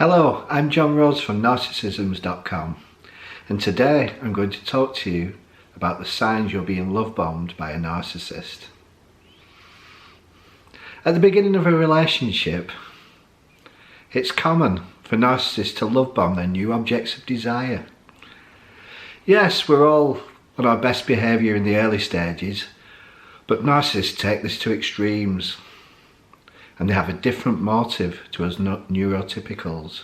Hello, I'm John Rhodes from narcissisms.com, and today I'm going to talk to you about the signs you're being love bombed by a narcissist. At the beginning of a relationship, it's common for narcissists to love bomb their new objects of desire. Yes, we're all on our best behaviour in the early stages, but narcissists take this to extremes. And they have a different motive to us neurotypicals.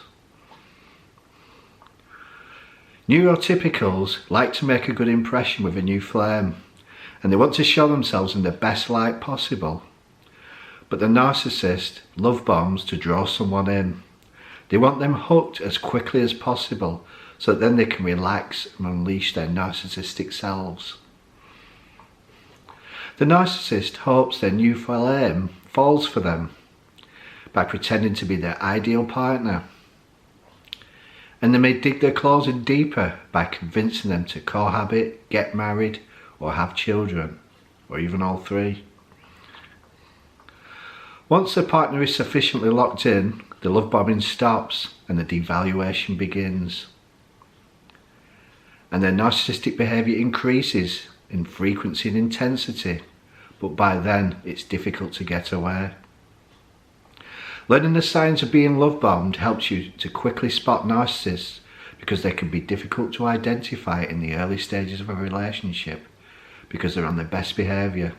Neurotypicals like to make a good impression with a new flame, and they want to show themselves in the best light possible. But the narcissist love bombs to draw someone in. They want them hooked as quickly as possible, so that then they can relax and unleash their narcissistic selves. The narcissist hopes their new flame falls for them by pretending to be their ideal partner, and they may dig their claws in deeper by convincing them to cohabit, get married, or have children, or even all three. Once the partner is sufficiently locked in, the love bombing stops and the devaluation begins, and their narcissistic behaviour increases in frequency and intensity, but by then it's difficult to get away. Learning the signs of being love bombed helps you to quickly spot narcissists, because they can be difficult to identify in the early stages of a relationship because they're on their best behaviour.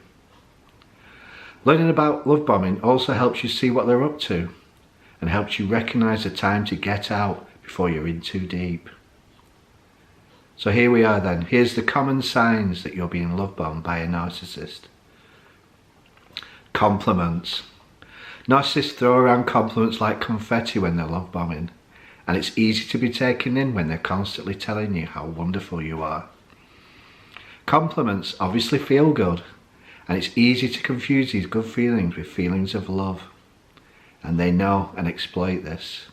Learning about love bombing also helps you see what they're up to and helps you recognise the time to get out before you're in too deep. So here we are then. Here's the common signs that you're being love bombed by a narcissist. Compliments. Narcissists throw around compliments like confetti when they're love bombing, and it's easy to be taken in when they're constantly telling you how wonderful you are. Compliments obviously feel good, and it's easy to confuse these good feelings with feelings of love, and they know and exploit this.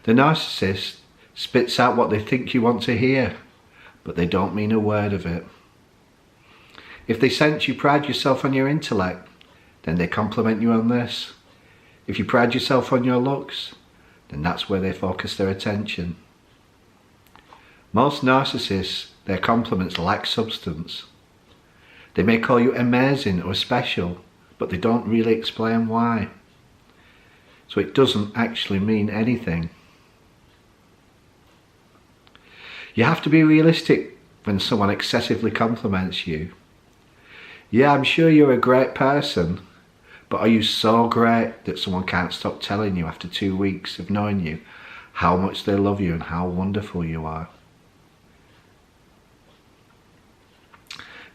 The narcissist spits out what they think you want to hear, but they don't mean a word of it. If they sense you pride yourself on your intellect, then they compliment you on this. If you pride yourself on your looks, then that's where they focus their attention. Most narcissists, their compliments lack substance. They may call you amazing or special, but they don't really explain why. So it doesn't actually mean anything. You have to be realistic when someone excessively compliments you. Yeah, I'm sure you're a great person, but are you so great that someone can't stop telling you after 2 weeks of knowing you how much they love you and how wonderful you are?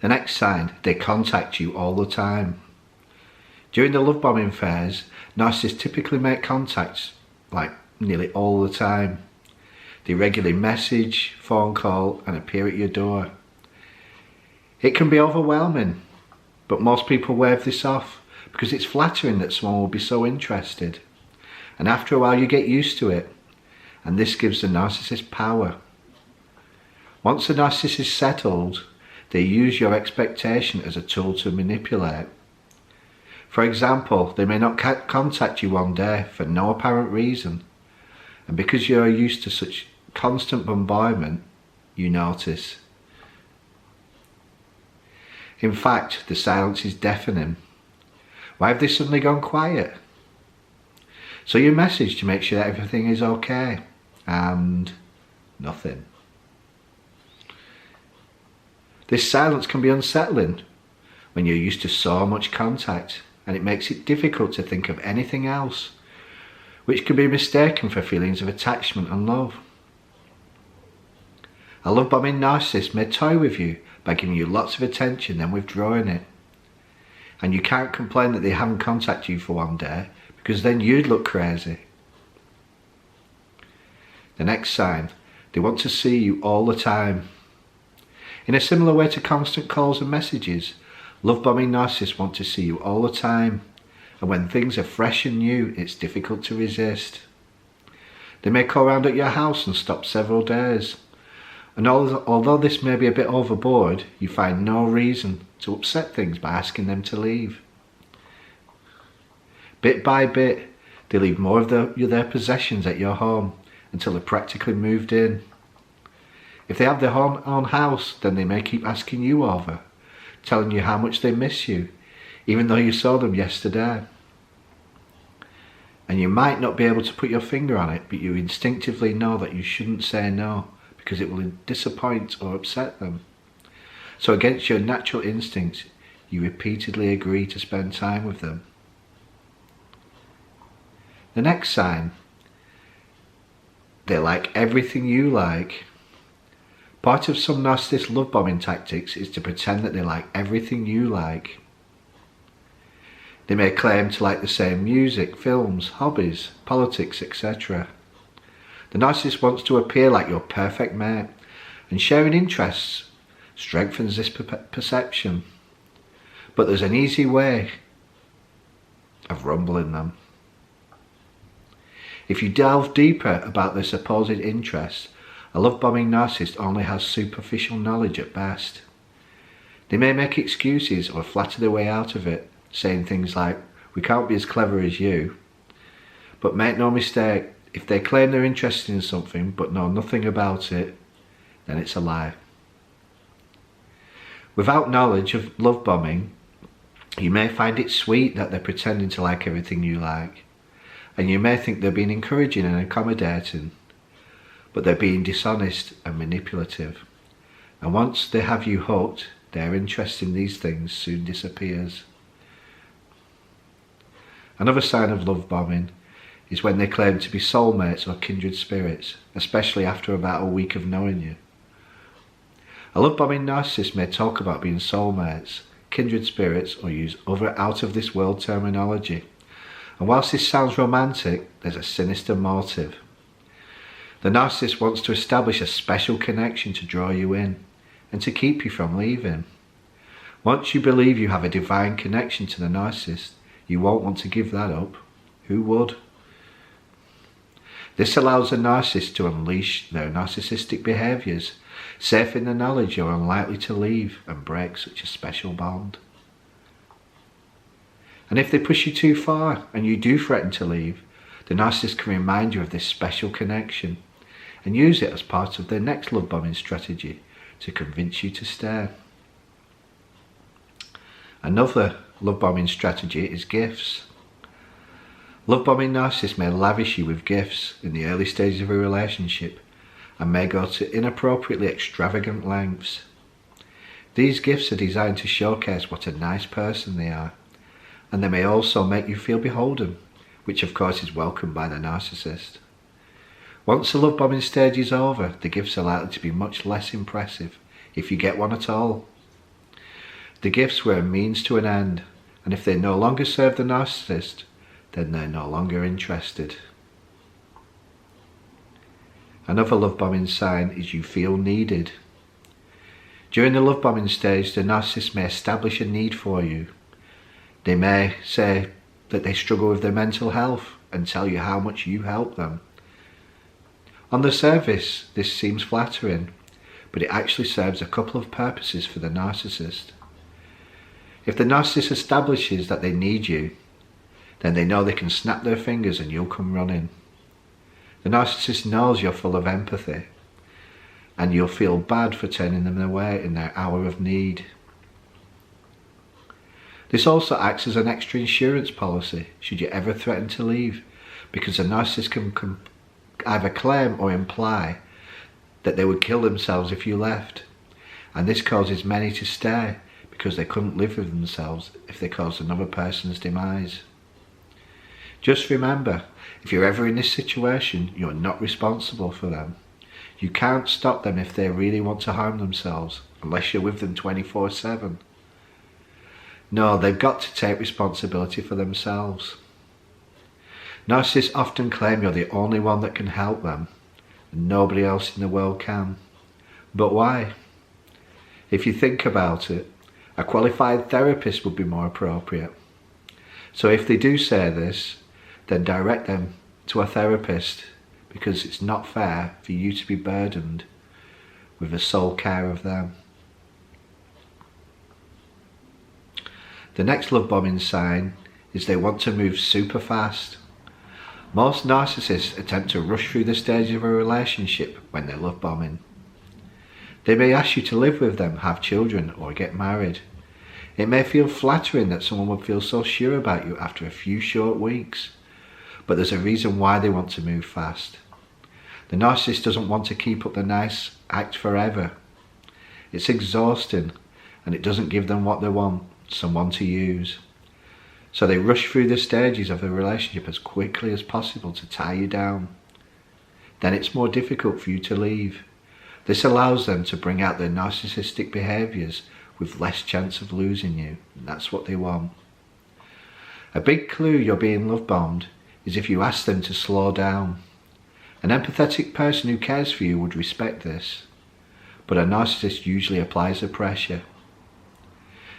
The next sign, they contact you all the time. During the love bombing phase, narcissists typically make contacts like nearly all the time. They regularly message, phone call, and appear at your door. It can be overwhelming, but most people wave this off because it's flattering that someone will be so interested. And after a while you get used to it, and this gives the narcissist power. Once the narcissist is settled, they use your expectation as a tool to manipulate. For example, they may not contact you one day for no apparent reason, and because you're used to such constant bombardment, you notice. In fact, the silence is deafening. Why have they suddenly gone quiet? So you message to make sure that everything is okay, and nothing. This silence can be unsettling when you're used to so much contact, and it makes it difficult to think of anything else, which can be mistaken for feelings of attachment and love. A love bombing narcissist may toy with you by giving you lots of attention then withdrawing it. And you can't complain that they haven't contacted you for one day, because then you'd look crazy. The next sign, they want to see you all the time. In a similar way to constant calls and messages, love bombing narcissists want to see you all the time, and when things are fresh and new, it's difficult to resist. They may call around at your house and stop several days, and although this may be a bit overboard, you find no reason to upset things by asking them to leave. Bit by bit, They leave more of their possessions at your home until they're practically moved in. If they have their own house, then they may keep asking you over, telling you how much they miss you, even though you saw them yesterday. And you might not be able to put your finger on it, but you instinctively know that you shouldn't say no, because it will disappoint or upset them. So against your natural instincts, you repeatedly agree to spend time with them. The next sign, they like everything you like. Part of some narcissist love bombing tactics is to pretend that they like everything you like. They may claim to like the same music, films, hobbies, politics, etc. The narcissist wants to appear like your perfect mate, and sharing interests strengthens this perception. But there's an easy way of rumbling them. If you delve deeper about their supposed interests, a love-bombing narcissist only has superficial knowledge at best. They may make excuses or flatter their way out of it, saying things like, "We can't be as clever as you." But make no mistake, if they claim they're interested in something but know nothing about it, then it's a lie. Without knowledge of love bombing, you may find it sweet that they're pretending to like everything you like, and you may think they're being encouraging and accommodating, but they're being dishonest and manipulative. And once they have you hooked, their interest in these things soon disappears. Another sign of love bombing is when they claim to be soulmates or kindred spirits, especially after about a week of knowing you. A love bombing narcissist may talk about being soulmates, kindred spirits, or use other out-of-this-world terminology. And whilst this sounds romantic, there's a sinister motive. The narcissist wants to establish a special connection to draw you in and to keep you from leaving. Once you believe you have a divine connection to the narcissist, you won't want to give that up. Who would? This allows the narcissist to unleash their narcissistic behaviours, safe in the knowledge you're unlikely to leave and break such a special bond. And if they push you too far and you do threaten to leave, the narcissist can remind you of this special connection and use it as part of their next love bombing strategy to convince you to stay. Another love bombing strategy is gifts. Love bombing narcissists may lavish you with gifts in the early stages of a relationship and may go to inappropriately extravagant lengths. These gifts are designed to showcase what a nice person they are, and they may also make you feel beholden, which of course is welcomed by the narcissist. Once the love bombing stage is over, the gifts are likely to be much less impressive, if you get one at all. The gifts were a means to an end, and if they no longer serve the narcissist, then they're no longer interested. Another love bombing sign is you feel needed. During the love bombing stage, the narcissist may establish a need for you. They may say that they struggle with their mental health and tell you how much you help them. On the surface, this seems flattering, but it actually serves a couple of purposes for the narcissist. If the narcissist establishes that they need you, then they know they can snap their fingers and you'll come running. The narcissist knows you're full of empathy, and you'll feel bad for turning them away in their hour of need. This also acts as an extra insurance policy should you ever threaten to leave, because a narcissist can either claim or imply that they would kill themselves if you left, and this causes many to stay because they couldn't live with themselves if they caused another person's demise. Just remember, if you're ever in this situation, you're not responsible for them. You can't stop them if they really want to harm themselves, unless you're with them 24/7. No, they've got to take responsibility for themselves. Narcissists often claim you're the only one that can help them, and nobody else in the world can. But why? If you think about it, a qualified therapist would be more appropriate. So if they do say this, then direct them to a therapist, because it's not fair for you to be burdened with the sole care of them. The next love bombing sign is they want to move super fast. Most narcissists attempt to rush through the stage of a relationship when they're love bombing. They may ask you to live with them, have children, or get married. It may feel flattering that someone would feel so sure about you after a few short weeks, but there's a reason why they want to move fast. The narcissist doesn't want to keep up the nice act forever. It's exhausting, and it doesn't give them what they want, someone to use. So they rush through the stages of the relationship as quickly as possible to tie you down. Then it's more difficult for you to leave. This allows them to bring out their narcissistic behaviours with less chance of losing you, and that's what they want. A big clue you're being love bombed is if you ask them to slow down. An empathetic person who cares for you would respect this, but a narcissist usually applies the pressure.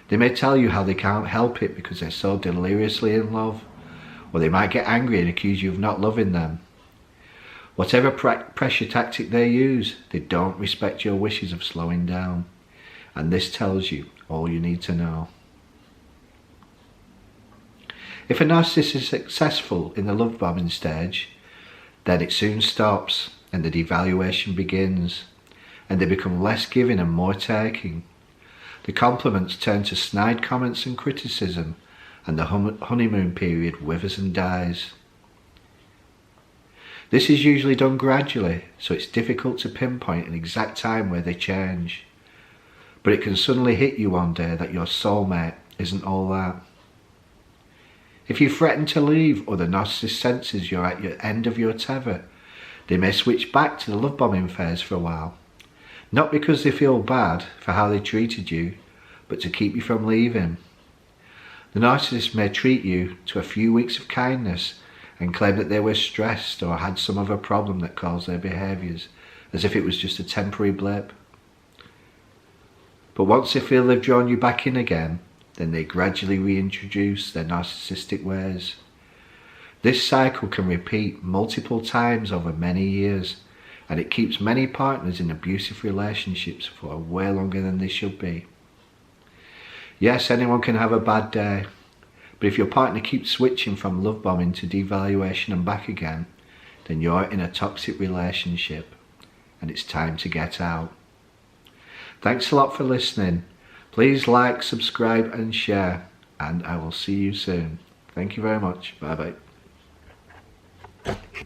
They may tell you how they can't help it because they're so deliriously in love, or they might get angry and accuse you of not loving them. Whatever pressure tactic they use, they don't respect your wishes of slowing down, and this tells you all you need to know. If a narcissist is successful in the love bombing stage, then it soon stops and the devaluation begins, and they become less giving and more taking. The compliments turn to snide comments and criticism, and the honeymoon period withers and dies. This is usually done gradually, so it's difficult to pinpoint an exact time where they change. But it can suddenly hit you one day that your soulmate isn't all that. If you threaten to leave or the narcissist senses you're at the end of your tether, they may switch back to the love bombing phase for a while. Not because they feel bad for how they treated you, but to keep you from leaving. The narcissist may treat you to a few weeks of kindness and claim that they were stressed or had some other problem that caused their behaviours, as if it was just a temporary blip. But once they feel they've drawn you back in again, then they gradually reintroduce their narcissistic ways. This cycle can repeat multiple times over many years, and it keeps many partners in abusive relationships for way longer than they should be. Yes, anyone can have a bad day, but if your partner keeps switching from love bombing to devaluation and back again, then you're in a toxic relationship, and it's time to get out. Thanks a lot for listening. Please like, subscribe and share, and I will see you soon. Thank you very much. Bye bye.